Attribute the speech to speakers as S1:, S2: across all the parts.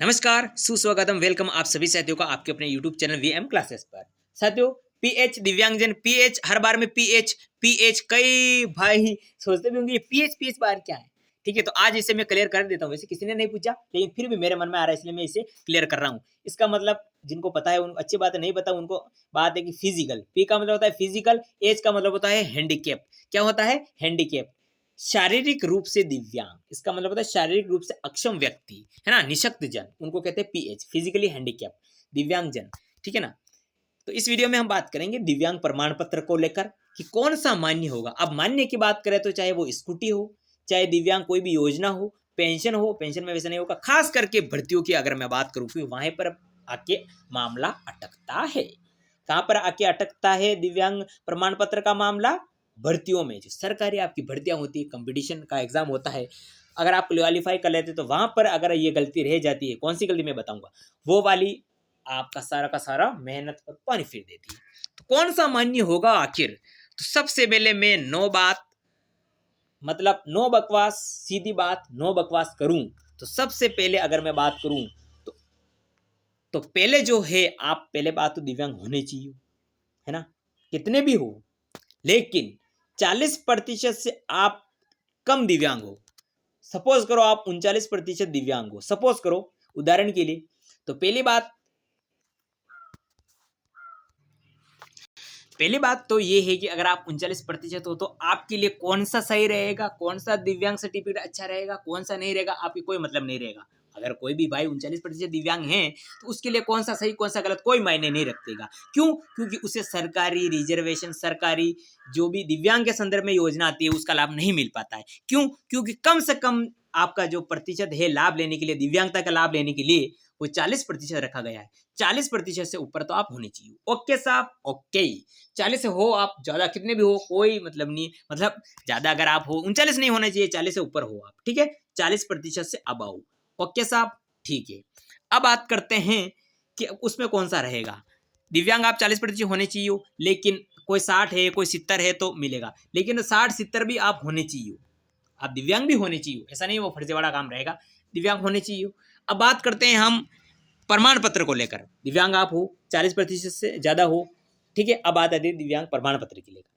S1: नमस्कार, सुस्वागतम, वेलकम आप सभी साथियों का आपके अपने YouTube चैनल वीएम क्लासेस पर। साथियों, पीएच दिव्यांगजन, पीएच हर बार में पीएच पीएच कई भाई सोचते भी होंगे ये पीएच बार क्या है। ठीक है, तो आज इसे मैं क्लियर कर देता हूँ। वैसे किसी ने नहीं पूछा, लेकिन फिर भी मेरे मन में आ रहा है, इसलिए मैं इसे क्लियर कर रहा हूँ। इसका मतलब जिनको पता है उन अच्छी बात है, नहीं पता उनको बात है कि फिजिकल, पी का मतलब होता है फिजिकल, एच का मतलब होता है हैंडीकैप। क्या होता है? हैंडीकैप। शारीरिक रूप से दिव्यांग, इसका मतलब होता है शारीरिक रूप से अक्षम व्यक्ति, है ना, निशक्त जन, उनको कहते हैं पीएच, फिजिकली हैंडीकैप, दिव्यांग जन। ठीक है ना। तो इस वीडियो में हम बात करेंगे दिव्यांग प्रमाण पत्र को लेकर कि कौन सा मान्य होगा। अब मान्य की बात करें तो चाहे वो स्कूटी हो, चाहे दिव्यांग कोई भी योजना हो, पेंशन हो, पेंशन में वैसे नहीं होगा। खास करके भर्तियों की अगर मैं बात करूं कि वहां पर आके मामला अटकता है। कहां पर आके अटकता है दिव्यांग प्रमाण पत्र का मामला? भर्तियों में। जो सरकारी आपकी भर्तियां होती है, कंपटीशन का एग्जाम होता है, अगर आप क्वालिफाई कर लेते तो वहां पर अगर ये गलती रह जाती है, कौन सी गलती मैं बताऊंगा, वो वाली आपका सारा का सारा मेहनत पर पानी फिर देती है। तो कौन सा मान्य होगा आखिर? तो सबसे पहले मैं नो बात, मतलब नो बकवास, सीधी बात, नो बकवास करूं तो सबसे पहले अगर मैं बात करूं तो पहले जो है, आप पहले बात तो दिव्यांग होने चाहिए, है ना, कितने भी हो। लेकिन 40% से आप कम दिव्यांग हो। सपोज करो आप 39% दिव्यांग हो, सपोज करो उदाहरण के लिए। तो पहली बात तो ये है कि अगर आप 39% हो तो आपके लिए कौन सा सही रहेगा, कौन सा दिव्यांग सर्टिफिकेट अच्छा रहेगा, कौन सा नहीं रहेगा, आपकी कोई मतलब नहीं रहेगा। अगर कोई भी भाई 39% दिव्यांग है तो उसके लिए कौन सा सही कौन सा गलत कोई मायने नहीं रखेगा। क्यों? क्योंकि उसे सरकारी रिजर्वेशन, सरकारी जो भी दिव्यांग के संदर्भ में योजना आती है उसका लाभ नहीं मिल पाता है। क्यों? क्योंकि कम से कम आपका जो प्रतिशत है लाभ लेने के लिए, दिव्यांगता का लाभ लेने के लिए, वो 40% रखा गया है। 40% से ऊपर तो आप होने चाहिए। ओके साहब, ओके। 40 से हो आप, ज्यादा कितने भी हो कोई मतलब नहीं, मतलब ज्यादा अगर आप हो 39 नहीं होना चाहिए, 40 से ऊपर हो आप। ठीक है, 40% से अब आओ। ओके साहब, ठीक है। अब बात करते हैं कि उसमें कौन सा रहेगा। दिव्यांग आप 40% होने चाहिए, लेकिन कोई 60 है, कोई 70 है तो मिलेगा, लेकिन 60-70 भी आप होने चाहिए। आप दिव्यांग भी होने चाहिए, ऐसा नहीं वो फर्जीवाड़ा काम रहेगा, दिव्यांग होने चाहिए। अब बात करते हैं हम प्रमाण पत्र को लेकर। दिव्यांग आप हो, 40% से ज्यादा हो, ठीक है। अब बात आती है दिव्यांग प्रमाण पत्र की लेकर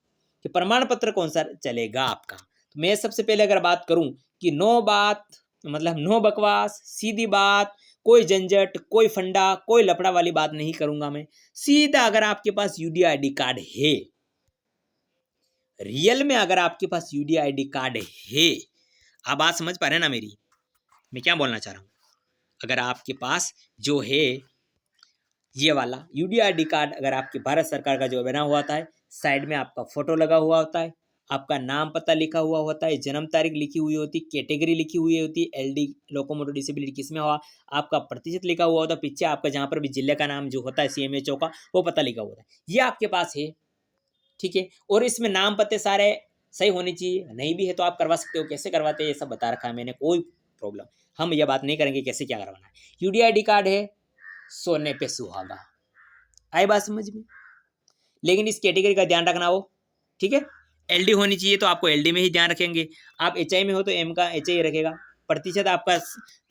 S1: कि प्रमाण पत्र कौन सा चलेगा आपका। तो मैं सबसे पहले अगर बात करूं कि नो बात, मतलब नो बकवास, सीधी बात, कोई झंझट, कोई फंडा, कोई लफड़ा वाली बात नहीं करूंगा मैं। सीधा अगर आपके पास यूडी आईडी कार्ड है, रियल में अगर आपके पास यूडी आईडी कार्ड है, आप बात समझ पा रहे हैं ना मेरी, मैं क्या बोलना चाह रहा हूं। अगर आपके पास जो है ये वाला यूडीआईडी कार्ड, अगर आपके भारत सरकार का जो बना हुआ होता है, साइड में आपका फोटो लगा हुआ होता है, आपका नाम पता लिखा हुआ होता है, जन्म तारीख लिखी हुई होती, कैटेगरी लिखी हुई होती, एलडी लोकोमोटिव डिसेबिलिटी किसमें हुआ, आपका प्रतिशत लिखा हुआ होता है, पीछे आपका जहाँ पर भी जिले का नाम जो होता है सीएमएचओ का वो पता लिखा होता है, ये आपके पास है। ठीक है, और इसमें नाम पते सारे सही होने चाहिए। नहीं भी है तो आप करवा सकते हो, कैसे करवाते हैं ये सब बता रखा है मैंने, कोई प्रॉब्लम। हम ये बात नहीं करेंगे कैसे क्या करवाना है। यूडीआईडी कार्ड है, सोने पे सुहागा। आई बात समझ में? लेकिन इस कैटेगरी का ध्यान रखना हो, ठीक है। एलडी होनी चाहिए तो आपको एलडी में ही ध्यान रखेंगे। आप एचआई में हो तो एम का एचआई रखेगा। प्रतिशत आपका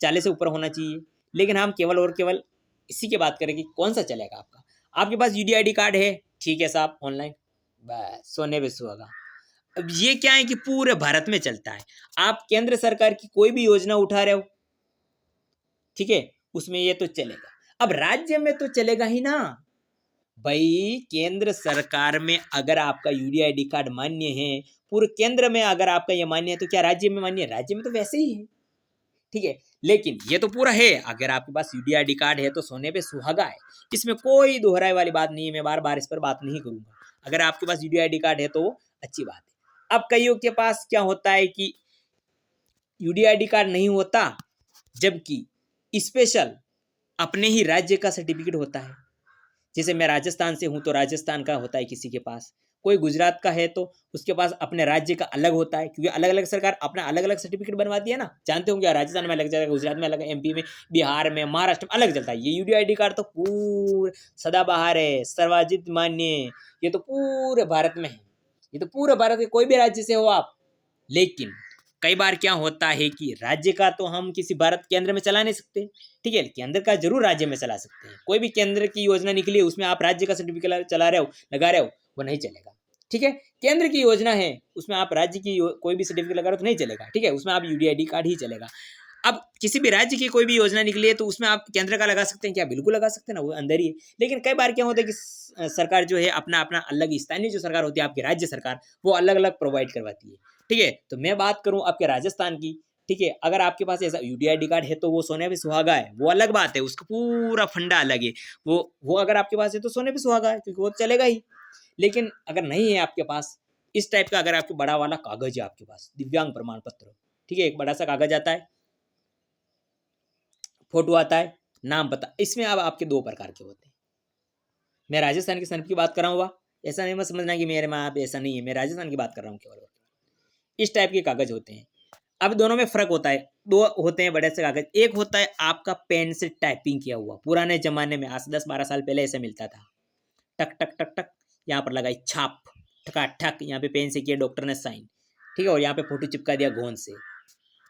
S1: 40 से ऊपर होना चाहिए। लेकिन हम केवल और केवल इसी की बात करें कि कौन सा चलेगा आपका। आपके पास यूडीआईडी कार्ड है, ठीक है साहब, ऑनलाइन, बस सोने पे सुहागा। अब ये क्या है कि पूरे भारत में चलता है। आप केंद्र सरकार की कोई भी योजना उठा रहे हो, ठीक है, उसमें ये तो चलेगा। अब राज्य में तो चलेगा ही ना भाई। केंद्र सरकार में अगर आपका यूडीआईडी कार्ड मान्य है, पूरे केंद्र में अगर आपका ये मान्य है, तो क्या राज्य में मान्य है? राज्य में तो वैसे ही है, ठीक है। लेकिन ये तो पूरा है, अगर आपके पास यूडीआईडी कार्ड है तो सोने पे सुहागा है, इसमें कोई दोहराए वाली बात नहीं है। मैं बार बार इस पर बात नहीं करूंगा। अगर आपके पास यूडीआईडी कार्ड है तो वो अच्छी बात है। अब कईयों के पास क्या होता है कि यूडीआईडी कार्ड नहीं होता, जबकि स्पेशल अपने ही राज्य का सर्टिफिकेट होता है। जैसे मैं राजस्थान से हूं तो राजस्थान का होता है किसी के पास, कोई गुजरात का है तो उसके पास अपने राज्य का अलग होता है, क्योंकि अलग अलग सरकार अपना अलग अलग सर्टिफिकेट बनवाती है ना, जानते होंगे। राजस्थान में अलग चलेगा, गुजरात में अलग, एमपी में, बिहार में, महाराष्ट्र में अलग चलता है। ये यूडीआईडी कार्ड तो पूरे सदाबहार है, सर्वजित मान्य, ये तो पूरे भारत में है। ये तो पूरे भारत के कोई भी राज्य से हो आप। लेकिन कई बार क्या होता है कि राज्य का तो हम किसी भारत केंद्र में चला नहीं सकते, ठीक है, केंद्र का जरूर राज्य में चला सकते हैं। कोई भी केंद्र की योजना निकली है उसमें आप राज्य का सर्टिफिकेट चला रहे हो, लगा रहे हो, वो नहीं चलेगा, ठीक है। केंद्र की योजना है उसमें आप राज्य की कोई भी सर्टिफिकेट लगा रहे हो तो नहीं चलेगा, ठीक है, उसमें आप यूडीआईडी कार्ड ही चलेगा। अब किसी भी राज्य की कोई भी योजना निकली है तो उसमें आप केंद्र का लगा सकते हैं क्या? बिल्कुल लगा सकते हैं ना, वो अंदर ही है। लेकिन कई बार क्या होता है कि सरकार जो है अपना अपना अलग, स्थानीय जो सरकार होती है आपकी राज्य सरकार, वो अलग अलग प्रोवाइड करवाती है, ठीक है। तो मैं बात करूं आपके राजस्थान की, ठीक है, अगर आपके पास ऐसा यूडीआईडी कार्ड है तो वो सोने पे सुहागा है, वो अलग बात है, उसका पूरा फंडा अलग है। वो अगर आपके पास है तो सोने पे सुहागा है, क्योंकि वो चलेगा ही। लेकिन अगर नहीं है आपके पास इस टाइप का, अगर आपको बड़ा वाला कागज है आपके पास, दिव्यांग प्रमाण पत्र, ठीक है, एक बड़ा सा कागज आता है, फोटो आता है, नाम पता, इसमें अब आपके दो प्रकार के होते हैं। मैं राजस्थान के सनप की बात कर रहा हूँ, वाह ऐसा नहीं मत समझना कि मेरे माँ ऐसा नहीं है, मैं राजस्थान की बात कर रहा हूँ केवल। इस टाइप के कागज होते हैं। अब दोनों में फर्क होता है, दो होते हैं बड़े से कागज। एक होता है आपका पेन से टाइपिंग किया हुआ, पुराने जमाने में आज 10-12 साल पहले ऐसा मिलता था, टक टक टक टक, यहाँ पर लगाई छाप, ठका ठक, यहाँ पे पेन से किया डॉक्टर ने साइन, ठीक है, और यहाँ पे फोटो चिपका दिया गोंद से,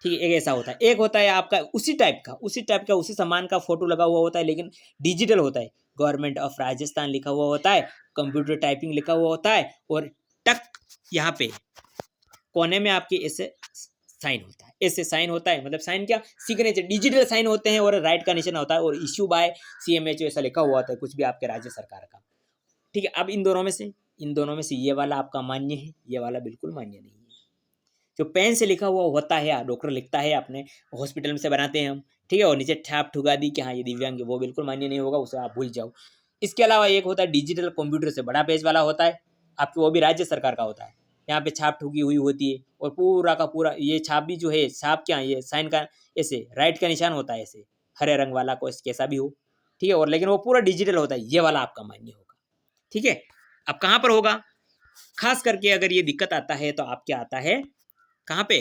S1: ठीक है, एक ऐसा होता है। एक होता है आपका उसी टाइप का उसी सामान का फोटो लगा हुआ होता है, लेकिन डिजिटल होता है, गवर्नमेंट ऑफ राजस्थान लिखा हुआ होता है, कंप्यूटर टाइपिंग लिखा हुआ होता है, और टक यहाँ पे कोने में आपके ऐसे साइन होता है, ऐसे साइन होता है, मतलब साइन क्या, सिग्नेचर, डिजिटल साइन होते हैं, और राइट का निशान होता है, और इश्यू बाय सीएमएचओ ऐसा लिखा हुआ होता है, कुछ भी आपके राज्य सरकार का, ठीक है। अब इन दोनों में से ये वाला आपका मान्य है, ये वाला बिल्कुल मान्य नहीं है। जो पेन से लिखा हुआ होता है, डॉक्टर लिखता है, अपने हॉस्पिटल में से बनाते हैं हम, ठीक है, और नीचे ठैप ठुका दी कि हाँ ये दिव्यांग है, वो बिल्कुल मान्य नहीं होगा, उसे आप भूल जाओ। इसके अलावा एक होता है डिजिटल, कंप्यूटर से बड़ा पेज वाला होता है आपके, वो भी राज्य सरकार का होता है, यहाँ पे छाप ठुकी हुई होती है, और पूरा का पूरा ये छाप भी जो है, छाप क्या, ये साइन का ऐसे राइट का निशान होता है, ऐसे हरे रंग वाला, को कैसा भी हो, ठीक है, और लेकिन वो पूरा डिजिटल होता है, ये वाला आपका मान्य होगा, ठीक है। अब कहाँ पर होगा, खास करके अगर ये दिक्कत आता है तो आप क्या आता है, कहाँ पे,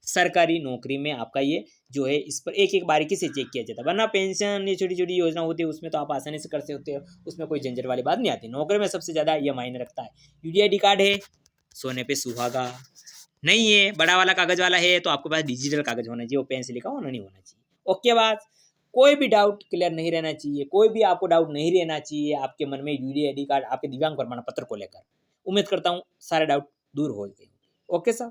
S1: सरकारी नौकरी में आपका ये जो है, इस पर एक एक बारीकी से चेक किया जाता है, वरना पेंशन ये छोटी छोटी योजना होती है उसमें तो आप आसानी से कर सकते हो, उसमें कोई झंझट वाली बात नहीं आती। नौकरी में सबसे ज़्यादा ये मायने रखता है। यूडीआईडी कार्ड है, सोने पे सुहागा, नहीं है बड़ा वाला कागज वाला है, तो आपके पास डिजिटल कागज होना चाहिए, वो पेन से लिखा होना नहीं होना चाहिए। ओके बात, कोई भी डाउट क्लियर नहीं रहना चाहिए, कोई भी आपको डाउट नहीं रहना चाहिए आपके मन में यूडीआईडी कार्ड, आपके दिव्यांग प्रमाण पत्र को लेकर। उम्मीद करता हूँ सारे डाउट दूर हो गए। Okay sir.